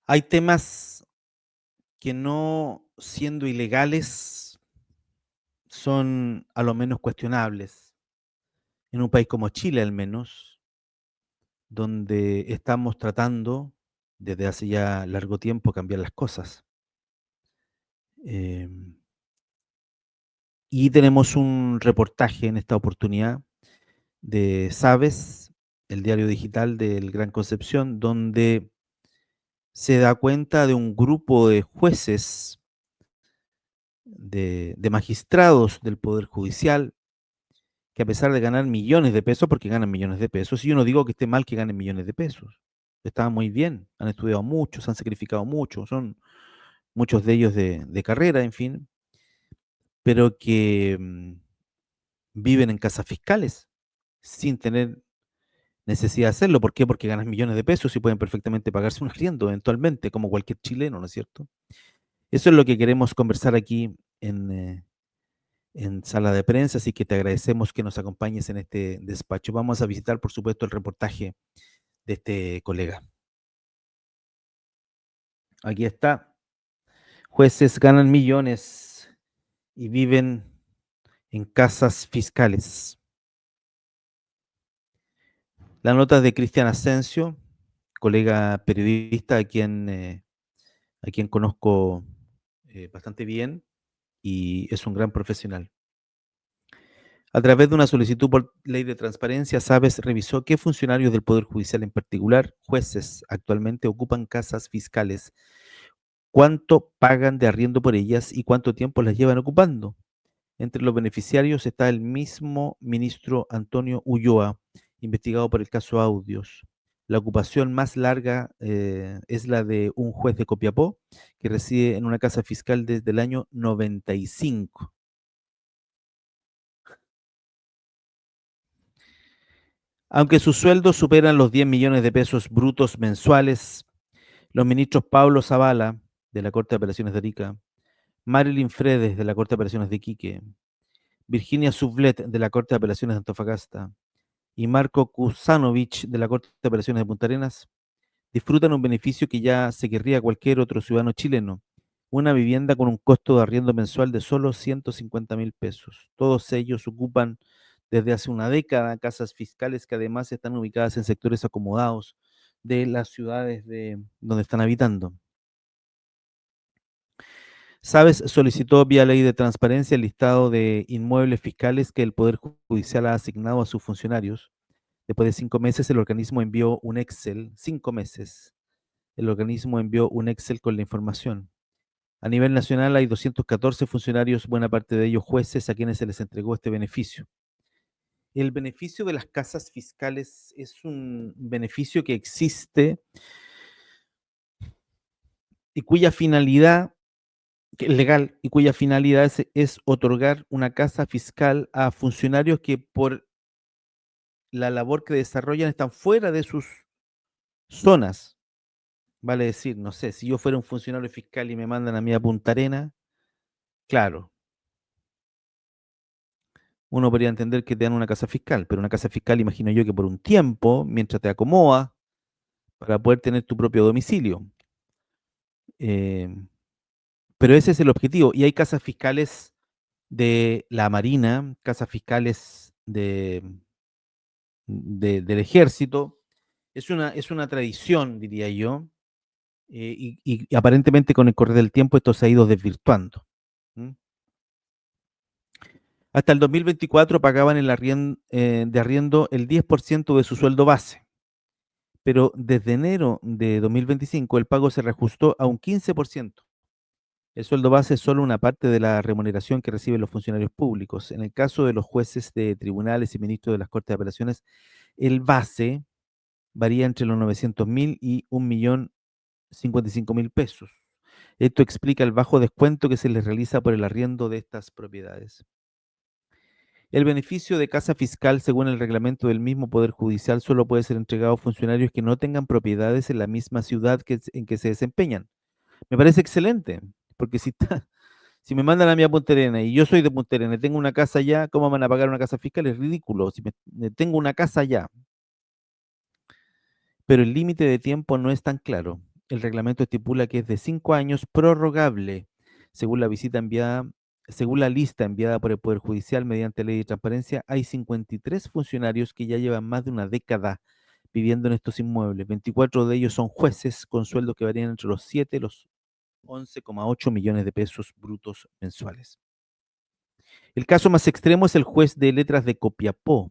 Hay temas que no siendo ilegales son a lo menos cuestionables. En un país como Chile al menos, donde estamos tratando desde hace ya largo tiempo cambiar las cosas. Em, y tenemos un reportaje en esta oportunidad de Sabes, el diario digital del Gran Concepción, donde se da cuenta de un grupo de jueces, de magistrados del Poder Judicial, que a pesar de ganar millones de pesos, porque ganan millones de pesos, y yo no digo que esté mal que ganen millones de pesos, está muy bien, han estudiado mucho, se han sacrificado mucho, son muchos de ellos de carrera, en fin, pero que viven en casas fiscales sin tener necesidad de hacerlo. ¿Por qué? Porque ganan millones de pesos y pueden perfectamente pagarse un arriendo eventualmente, como cualquier chileno, ¿no es cierto? Eso es lo que queremos conversar aquí en sala de prensa, así que te agradecemos que nos acompañes en este despacho. Vamos a visitar, por supuesto, el reportaje de este colega. Aquí está. Jueces ganan millones y viven en casas fiscales. La nota es de Cristian Asensio, colega periodista a quien conozco bastante bien y es un gran profesional. A través de una solicitud por ley de transparencia, Sabes revisó qué funcionarios del Poder Judicial en particular, jueces, actualmente ocupan casas fiscales, cuánto pagan de arriendo por ellas y cuánto tiempo las llevan ocupando. Entre los beneficiarios está el mismo ministro Antonio Ulloa, investigado por el caso Audios. La ocupación más larga es la de un juez de Copiapó, que reside en una casa fiscal desde el año 95. Aunque sus sueldos superan los 10 millones de pesos brutos mensuales, los ministros Pablo Zavala, de la Corte de Apelaciones de Arica, Marilyn Fredes, de la Corte de Apelaciones de Iquique, Virginia Sublet, de la Corte de Apelaciones de Antofagasta, y Marco Kusanovich, de la Corte de Apelaciones de Punta Arenas, disfrutan un beneficio que ya se querría cualquier otro ciudadano chileno, una vivienda con un costo de arriendo mensual de solo 150.000 pesos. Todos ellos ocupan desde hace una década casas fiscales que además están ubicadas en sectores acomodados de las ciudades donde están habitando. Sabes, solicitó vía ley de transparencia el listado de inmuebles fiscales que el Poder Judicial ha asignado a sus funcionarios. Después de 5 meses, el organismo envió un Excel, 5 meses, el organismo envió un Excel con la información. A nivel nacional hay 214 funcionarios, buena parte de ellos jueces, a quienes se les entregó este beneficio. El beneficio de las casas fiscales es un beneficio que existe y cuya finalidad, que es legal, y cuya finalidad es otorgar una casa fiscal a funcionarios que por la labor que desarrollan están fuera de sus zonas. Vale decir, no sé, si yo fuera un funcionario fiscal y me mandan a mí a Punta Arena, claro, uno podría entender que te dan una casa fiscal, pero una casa fiscal imagino yo que por un tiempo, mientras te acomodas, para poder tener tu propio domicilio. Eh, pero ese es el objetivo. Y hay casas fiscales de la Marina, casas fiscales del Ejército. Es una tradición, diría yo, y aparentemente con el correr del tiempo esto se ha ido desvirtuando. ¿Mm? Hasta el 2024 pagaban de arriendo el 10% de su sueldo base, pero desde enero de 2025 el pago se reajustó a un 15%. El sueldo base es solo una parte de la remuneración que reciben los funcionarios públicos. En el caso de los jueces de tribunales y ministros de las Cortes de Apelaciones, el base varía entre los 900.000 y 1.055.000 pesos. Esto explica el bajo descuento que se les realiza por el arriendo de estas propiedades. El beneficio de casa fiscal, según el reglamento del mismo Poder Judicial, solo puede ser entregado a funcionarios que no tengan propiedades en la misma ciudad en que se desempeñan. Me parece excelente, porque si me mandan a mí a Punta Arenas y yo soy de Punta Arenas y tengo una casa allá, ¿cómo me van a pagar una casa fiscal? Es ridículo. Si tengo una casa allá, pero el límite de tiempo no es tan claro. el reglamento estipula que es de 5 años prorrogable, según la visita enviada, según la lista enviada por el Poder Judicial mediante ley de transparencia, hay 53 funcionarios que ya llevan más de una década viviendo en estos inmuebles. 24 de ellos son jueces con sueldos que varían entre los 7 y los 11,8 millones de pesos brutos mensuales. El caso más extremo es el juez de letras de Copiapó,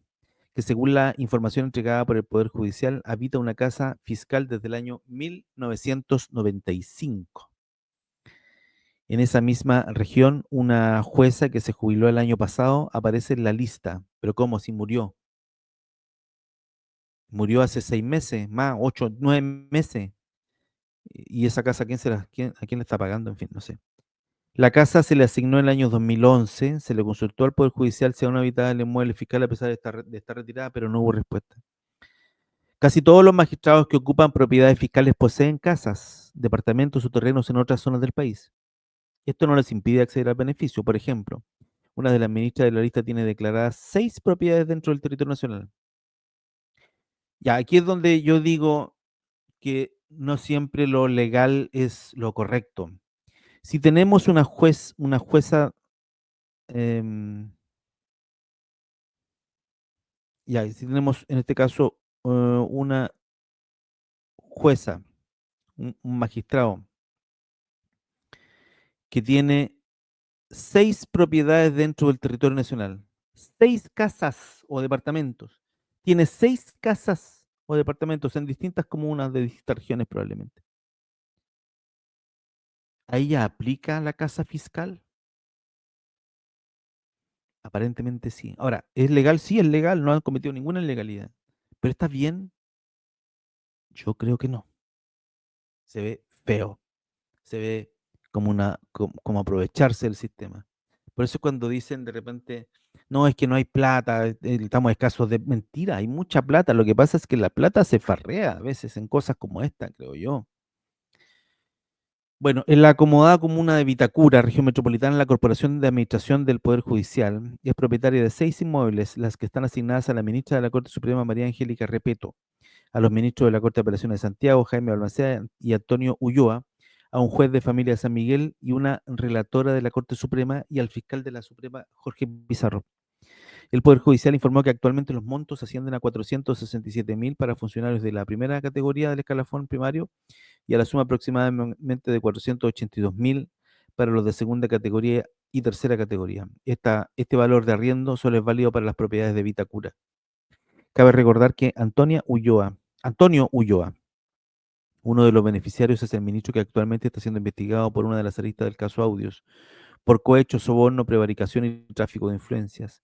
que según la información entregada por el Poder Judicial, habita una casa fiscal desde el año 1995. En esa misma región, una jueza que se jubiló el año pasado aparece en la lista. Pero ¿cómo? Si murió. Murió hace 6 meses, más 8, 9 meses. ¿Y esa casa a quién le está pagando? En fin, no sé. La casa se le asignó en el año 2011, se le consultó al Poder Judicial si aún habitaba el inmueble fiscal a pesar de estar retirada, pero no hubo respuesta. Casi todos los magistrados que ocupan propiedades fiscales poseen casas, departamentos o terrenos en otras zonas del país. Esto no les impide acceder al beneficio. Por ejemplo, una de las ministras de la lista tiene declaradas 6 propiedades dentro del territorio nacional. Ya, aquí es donde yo digo que no siempre lo legal es lo correcto. Si tenemos una jueza, em, ya, si tenemos en este caso una jueza, un magistrado que tiene 6 propiedades dentro del territorio nacional, 6 casas o departamentos, tiene 6 casas o departamentos en distintas comunas de distintas regiones probablemente. ¿Ahí ya aplica la casa fiscal? Aparentemente sí. Ahora, ¿es legal? Sí, es legal, no han cometido ninguna ilegalidad. ¿Pero está bien? Yo creo que no. Se ve feo. Se ve como aprovecharse del sistema. Por eso cuando dicen de repente, no, es que no hay plata, estamos escasos de mentira, hay mucha plata. Lo que pasa es que la plata se farrea a veces en cosas como esta, creo yo. Bueno, en la acomodada comuna de Vitacura, región metropolitana, la Corporación de Administración del Poder Judicial es propietaria de 6 inmuebles, las que están asignadas a la ministra de la Corte Suprema, María Angélica Repeto, a los ministros de la Corte de Apelaciones de Santiago, Jaime Balmaceda y Antonio Ulloa, a un juez de familia de San Miguel y una relatora de la Corte Suprema y al fiscal de la Suprema, Jorge Pizarro. El Poder Judicial informó que actualmente los montos ascienden a 467.000 para funcionarios de la primera categoría del escalafón primario y a la suma aproximadamente de 482.000 para los de segunda categoría y tercera categoría. Este valor de arriendo solo es válido para las propiedades de Vitacura. Cabe recordar que Antonio Ulloa, uno de los beneficiarios es el ministro que actualmente está siendo investigado por una de las aristas del caso Audios, por cohecho, soborno, prevaricación y tráfico de influencias.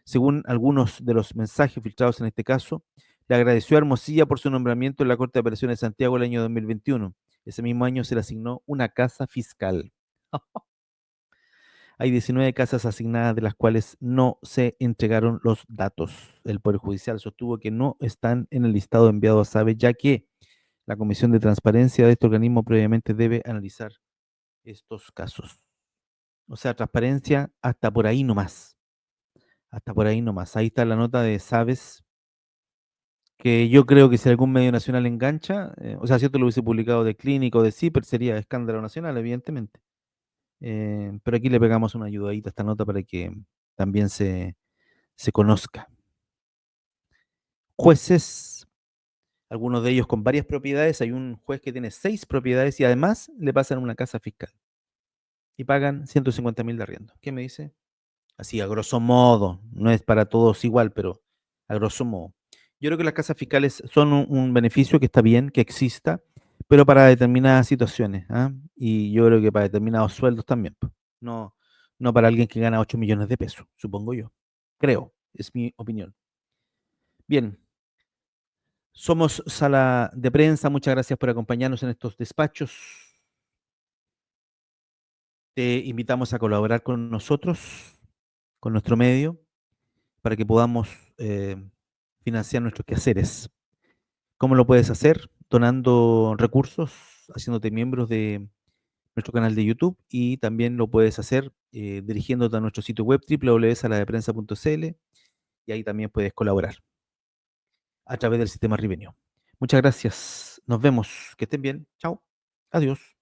Según algunos de los mensajes filtrados en este caso, le agradeció a Hermosilla por su nombramiento en la Corte de Apelaciones de Santiago el año 2021. Ese mismo año se le asignó una casa fiscal. Hay 19 casas asignadas de las cuales no se entregaron los datos. El Poder Judicial sostuvo que no están en el listado enviado a SABE, ya que la Comisión de Transparencia de este organismo previamente debe analizar estos casos. O sea, transparencia hasta por ahí nomás. Hasta por ahí nomás. Ahí está la nota de Sabes, que yo creo que si algún medio nacional engancha, o sea, si esto lo hubiese publicado de Clínico o de CIPER, sería escándalo nacional, evidentemente. Pero aquí le pegamos una ayudadita a esta nota para que también se conozca. Jueces, algunos de ellos con varias propiedades. Hay un juez que tiene 6 propiedades y además le pasan una casa fiscal y pagan 150.000 de arriendo. ¿Qué me dice? Así, a grosso modo, no es para todos igual, pero a grosso modo. Yo creo que las casas fiscales son un beneficio que está bien, que exista, pero para determinadas situaciones, ¿ah? Y yo creo que para determinados sueldos también, po. No, no para alguien que gana 8 millones de pesos, supongo yo. Creo, es mi opinión. Bien, somos sala de prensa. Muchas gracias por acompañarnos en estos despachos. Te invitamos a colaborar con nosotros, con nuestro medio, para que podamos financiar nuestros quehaceres. ¿Cómo lo puedes hacer? Donando recursos, haciéndote miembros de nuestro canal de YouTube y también lo puedes hacer dirigiéndote a nuestro sitio web www.saladeprensa.cl y ahí también puedes colaborar a través del sistema Rivenio. Muchas gracias. Nos vemos. Que estén bien. Chao. Adiós.